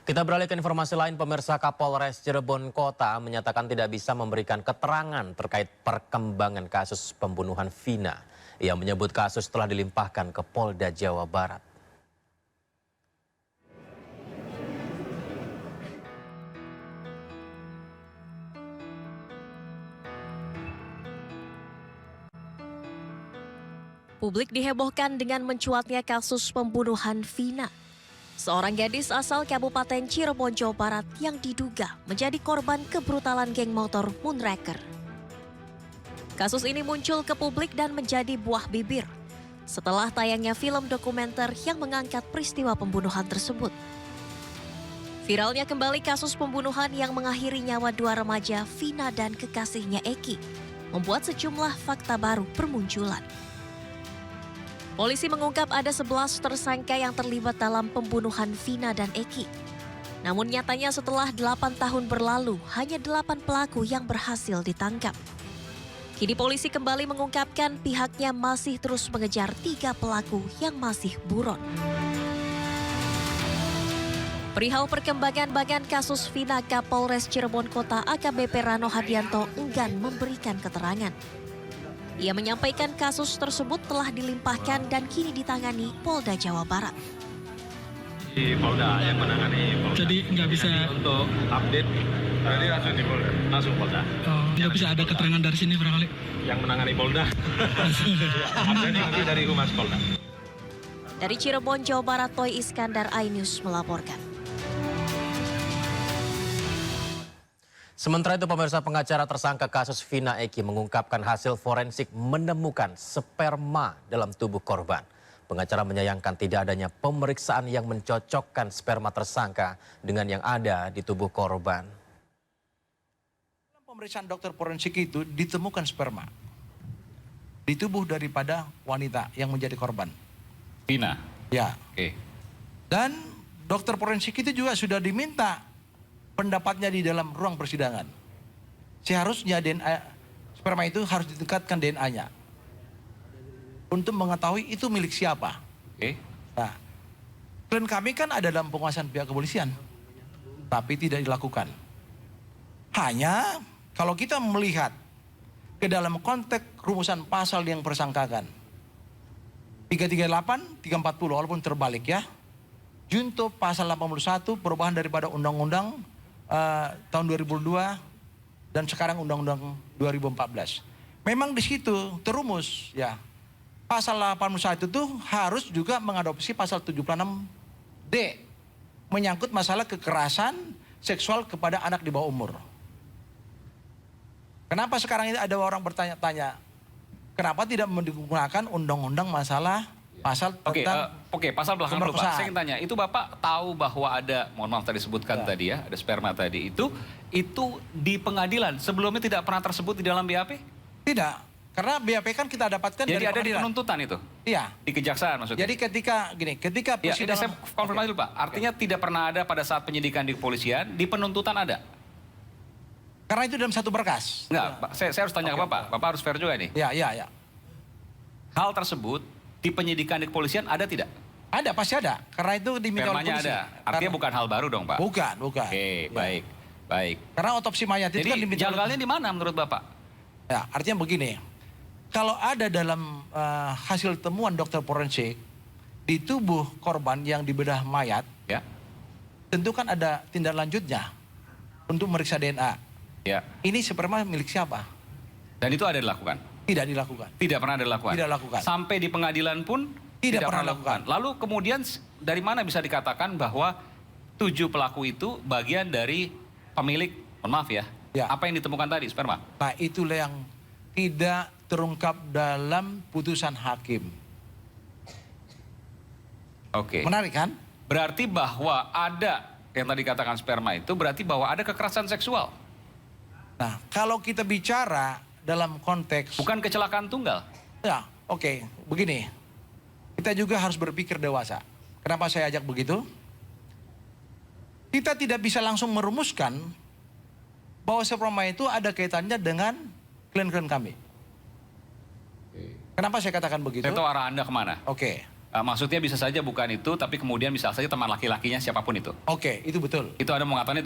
Kita beralih ke informasi lain, pemirsa. Kapolres Cirebon Kota menyatakan tidak bisa memberikan keterangan terkait perkembangan kasus pembunuhan Vina. Ia menyebut kasus telah dilimpahkan ke Polda Jawa Barat. Publik dihebohkan dengan mencuatnya kasus pembunuhan Vina, seorang gadis asal Kabupaten Cirebon, Jawa Barat yang diduga menjadi korban kebrutalan geng motor Moonraker. Kasus ini muncul ke publik dan menjadi buah bibir setelah tayangnya film dokumenter yang mengangkat peristiwa pembunuhan tersebut. Viralnya kembali kasus pembunuhan yang mengakhiri nyawa dua remaja, Vina dan kekasihnya Eki, membuat sejumlah fakta baru bermunculan. Polisi mengungkap ada 11 tersangka yang terlibat dalam pembunuhan Vina dan Eki. Namun nyatanya setelah 8 tahun berlalu, hanya 8 pelaku yang berhasil ditangkap. Kini polisi kembali mengungkapkan pihaknya masih terus mengejar 3 pelaku yang masih buron. Perihal perkembangan kasus Vina, Kapolres Cirebon Kota AKBP Rano Hadianto enggan memberikan keterangan. Ia menyampaikan kasus tersebut telah dilimpahkan dan kini ditangani Polda Jawa Barat. Di Polda yang menangani Polda. Jadi nggak bisa. Jadi untuk update, jadi langsung di Polda. Langsung Polda. Oh, nggak bisa ada keterangan dari sini barangkali. Yang menangani Polda. Update nanti dari Humas Polda. Dari Cirebon, Jawa Barat, Toy Iskandar, iNews melaporkan. Sementara itu, pemirsa, pengacara tersangka kasus Vina Eki mengungkapkan hasil forensik menemukan sperma dalam tubuh korban. Pengacara menyayangkan tidak adanya pemeriksaan yang mencocokkan sperma tersangka dengan yang ada di tubuh korban. Dalam pemeriksaan dokter forensik itu ditemukan sperma di tubuh daripada wanita yang menjadi korban. Vina? Ya. Oke. Dan dokter forensik itu juga sudah diminta pendapatnya di dalam ruang persidangan. Seharusnya DNA sperma itu harus ditingkatkan DNA-nya untuk mengetahui itu milik siapa. Oke. Nah, klien kami kan ada dalam penguasaan pihak kepolisian, tapi tidak dilakukan. Hanya kalau kita melihat ke dalam konteks rumusan pasal yang bersangkakan 338, 340 walaupun terbalik ya. Junto pasal 81 perubahan daripada undang-undang tahun 2002 dan sekarang undang-undang 2014. Memang di situ terumus ya. Pasal 81 itu harus juga mengadopsi pasal 76D menyangkut masalah kekerasan seksual kepada anak di bawah umur. Kenapa sekarang ini ada orang bertanya-tanya, kenapa tidak menggunakan undang-undang masalah pasal tentang Oke, pasal belakang dulu Pak. pemerkosaan. Saya ingin tanya, itu Bapak tahu bahwa ada, mohon maaf tadi disebutkan tadi ya, ada sperma tadi itu di pengadilan sebelumnya tidak pernah tersebut di dalam BAP? Tidak, karena BAP kan kita dapatkan Jadi dari ada di pengadilan. penuntutan itu? Iya. Di kejaksaan maksudnya? Jadi ketika Ya, ini saya konfirmasi dulu Pak, artinya tidak pernah ada pada saat penyidikan di kepolisian, di penuntutan ada? Karena itu dalam satu berkas. Enggak, Pak, saya harus tanya ke Bapak, Bapak harus fair juga nih. Ya. Hal tersebut di penyidikan di kepolisian ada tidak? Ada, pasti ada. Karena itu diminta oleh Spermanya polisi. ada, artinya bukan hal baru dong Pak? Bukan. Oke, Ya. baik. Karena otopsi mayat itu kan Jadi diminta oleh... janggalnya di mana menurut Bapak? Ya, artinya begini. Kalau ada dalam hasil temuan dokter forensik di tubuh korban yang dibedah mayat, Ya, tentu kan ada tindak lanjutnya untuk meriksa DNA. ya. Ini sperma milik siapa? Dan itu ada dilakukan? Tidak dilakukan. Tidak pernah ada dilakukan? Tidak dilakukan. Sampai di pengadilan pun Tidak pernah dilakukan. Lalu kemudian dari mana bisa dikatakan bahwa 7 pelaku itu bagian dari pemilik, mohon maaf ya, Ya. apa yang ditemukan tadi, sperma? Nah, itulah yang tidak terungkap dalam putusan hakim. Oke. Menarik kan? Berarti bahwa ada yang tadi katakan sperma itu berarti bahwa ada kekerasan seksual. Nah, kalau kita bicara dalam konteks... Bukan kecelakaan tunggal. Ya, oke. Begini. Kita juga harus berpikir dewasa. Kenapa saya ajak begitu? Kita tidak bisa langsung merumuskan bahwa sperma itu ada kaitannya dengan klien-klien kami. Kenapa saya katakan begitu? Saya tahu arah Anda kemana. Oke. Maksudnya bisa saja bukan itu, tapi kemudian bisa saja teman laki-lakinya siapapun itu. Oke, itu betul. Itu Anda mengatakan itu.